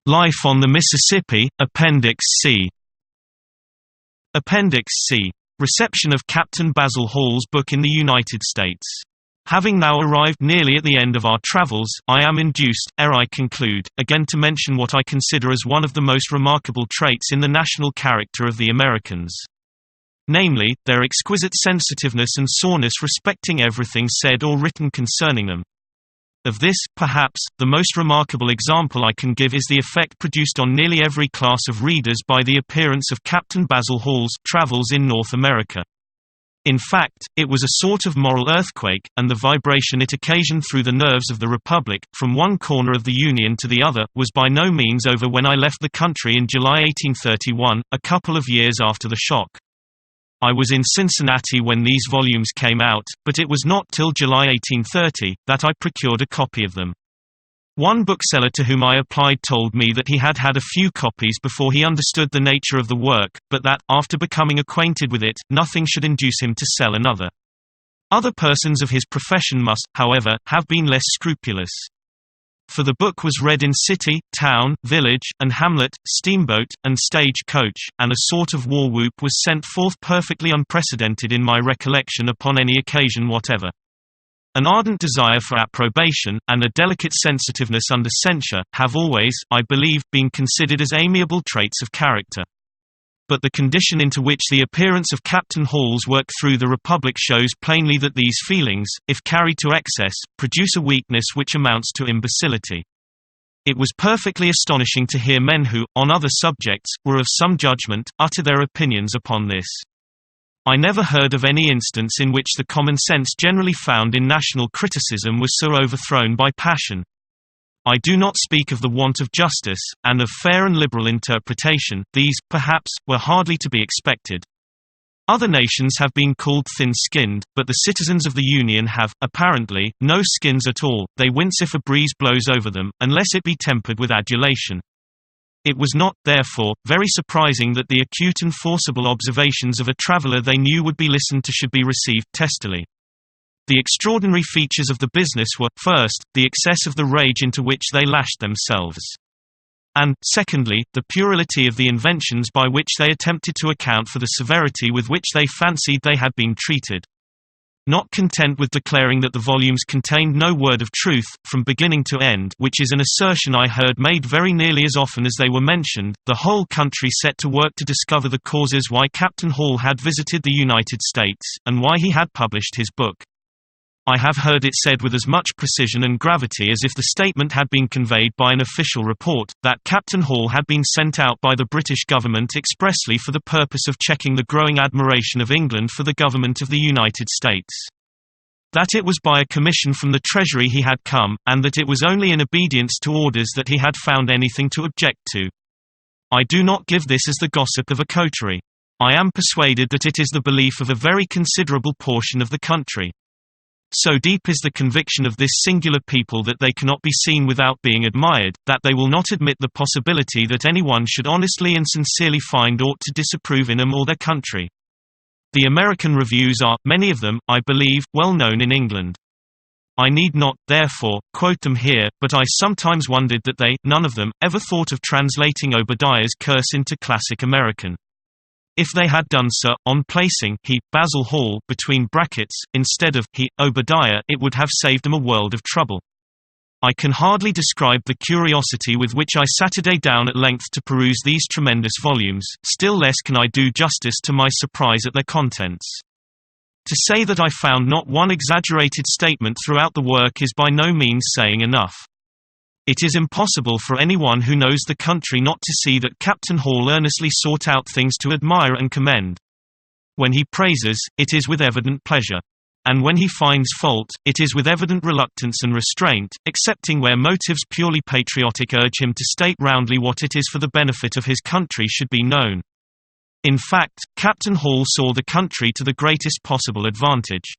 Life on the Mississippi, Appendix C. Appendix C. Reception of Captain Basil Hall's book in the United States. Having now arrived nearly at the end of our travels, I am induced, ere I conclude, again to mention what I consider as one of the most remarkable traits in the national character of the Americans. Namely, their exquisite sensitiveness and soreness respecting everything said or written concerning them. Of this, perhaps, the most remarkable example I can give is the effect produced on nearly every class of readers by the appearance of Captain Basil Hall's Travels in North America. In fact, it was a sort of moral earthquake, and the vibration it occasioned through the nerves of the Republic, from one corner of the Union to the other, was by no means over when I left the country in July 1831, a couple of years after the shock. I was in Cincinnati when these volumes came out, but it was not till July 1830, that I procured a copy of them. One bookseller to whom I applied told me that he had had a few copies before he understood the nature of the work, but that, after becoming acquainted with it, nothing should induce him to sell another. Other persons of his profession must, however, have been less scrupulous. For the book was read in city, town, village, and hamlet, steamboat, and stage coach, and a sort of war whoop was sent forth perfectly unprecedented in my recollection upon any occasion whatever. An ardent desire for approbation, and a delicate sensitiveness under censure, have always, I believe, been considered as amiable traits of character. But the condition into which the appearance of Captain Hall's work through the Republic shows plainly that these feelings, if carried to excess, produce a weakness which amounts to imbecility. It was perfectly astonishing to hear men who, on other subjects, were of some judgment, utter their opinions upon this. I never heard of any instance in which the common sense generally found in national criticism was so overthrown by passion. I do not speak of the want of justice, and of fair and liberal interpretation. These, perhaps, were hardly to be expected. Other nations have been called thin-skinned, but the citizens of the Union have, apparently, no skins at all. They wince if a breeze blows over them, unless it be tempered with adulation. It was not, therefore, very surprising that the acute and forcible observations of a traveller they knew would be listened to should be received testily. The extraordinary features of the business were, first, the excess of the rage into which they lashed themselves. And, secondly, the puerility of the inventions by which they attempted to account for the severity with which they fancied they had been treated. Not content with declaring that the volumes contained no word of truth, from beginning to end, which is an assertion I heard made very nearly as often as they were mentioned, the whole country set to work to discover the causes why Captain Hall had visited the United States, and why he had published his book. I have heard it said with as much precision and gravity as if the statement had been conveyed by an official report, that Captain Hall had been sent out by the British government expressly for the purpose of checking the growing admiration of England for the government of the United States. That it was by a commission from the Treasury he had come, and that it was only in obedience to orders that he had found anything to object to. I do not give this as the gossip of a coterie. I am persuaded that it is the belief of a very considerable portion of the country. So deep is the conviction of this singular people that they cannot be seen without being admired, that they will not admit the possibility that anyone should honestly and sincerely find aught to disapprove in them or their country. The American reviews are, many of them, I believe, well known in England. I need not, therefore, quote them here, but I sometimes wondered that they, none of them, ever thought of translating Obadiah's curse into classic American. If they had done so, on placing he, Basil Hall, between brackets, instead of he, Obadiah, it would have saved them a world of trouble. I can hardly describe the curiosity with which I sat down at length to peruse these tremendous volumes, still less can I do justice to my surprise at their contents. To say that I found not one exaggerated statement throughout the work is by no means saying enough. It is impossible for anyone who knows the country not to see that Captain Hall earnestly sought out things to admire and commend. When he praises, it is with evident pleasure. And when he finds fault, it is with evident reluctance and restraint, excepting where motives purely patriotic urge him to state roundly what it is for the benefit of his country should be known. In fact, Captain Hall saw the country to the greatest possible advantage.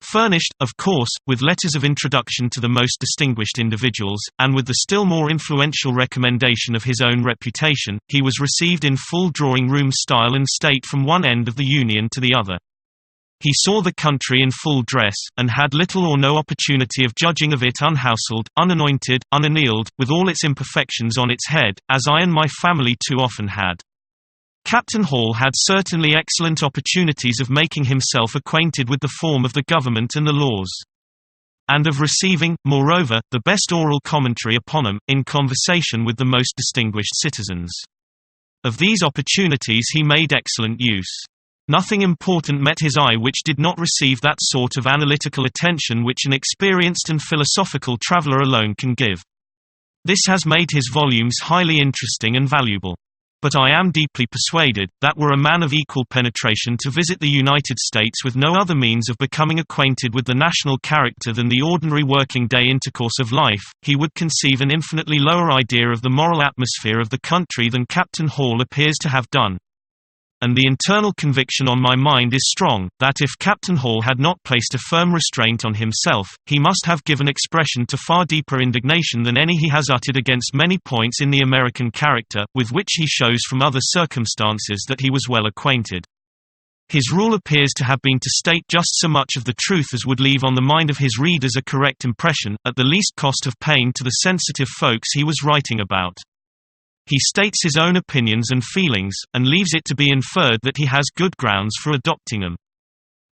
Furnished, of course, with letters of introduction to the most distinguished individuals, and with the still more influential recommendation of his own reputation, he was received in full drawing-room style and state from one end of the Union to the other. He saw the country in full dress, and had little or no opportunity of judging of it unhouseled, unanointed, unannealed, with all its imperfections on its head, as I and my family too often had. Captain Hall had certainly excellent opportunities of making himself acquainted with the form of the government and the laws, and of receiving, moreover, the best oral commentary upon them, in conversation with the most distinguished citizens. Of these opportunities he made excellent use. Nothing important met his eye which did not receive that sort of analytical attention which an experienced and philosophical traveler alone can give. This has made his volumes highly interesting and valuable. But I am deeply persuaded, that were a man of equal penetration to visit the United States with no other means of becoming acquainted with the national character than the ordinary working-day intercourse of life, he would conceive an infinitely lower idea of the moral atmosphere of the country than Captain Hall appears to have done. And the internal conviction on my mind is strong, that if Captain Hall had not placed a firm restraint on himself, he must have given expression to far deeper indignation than any he has uttered against many points in the American character, with which he shows from other circumstances that he was well acquainted. His rule appears to have been to state just so much of the truth as would leave on the mind of his readers a correct impression, at the least cost of pain to the sensitive folks he was writing about. He states his own opinions and feelings, and leaves it to be inferred that he has good grounds for adopting them.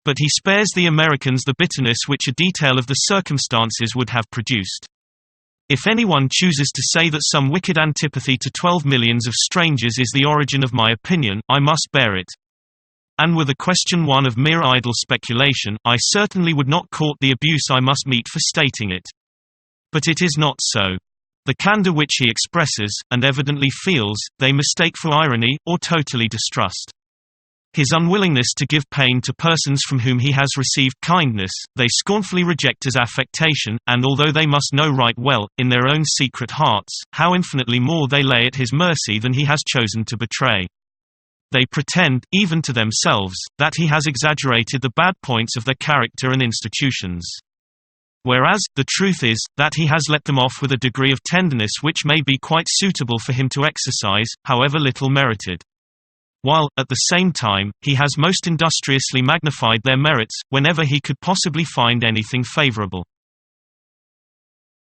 But he spares the Americans the bitterness which a detail of the circumstances would have produced. If anyone chooses to say that some wicked antipathy to 12 millions of strangers is the origin of my opinion, I must bear it. And were the question one of mere idle speculation, I certainly would not court the abuse I must meet for stating it. But it is not so. The candor which he expresses, and evidently feels, they mistake for irony, or totally distrust. His unwillingness to give pain to persons from whom he has received kindness, they scornfully reject as affectation, and although they must know right well, in their own secret hearts, how infinitely more they lay at his mercy than he has chosen to betray. They pretend, even to themselves, that he has exaggerated the bad points of their character and institutions. Whereas, the truth is, that he has let them off with a degree of tenderness which may be quite suitable for him to exercise, however little merited. While, at the same time, he has most industriously magnified their merits, whenever he could possibly find anything favorable.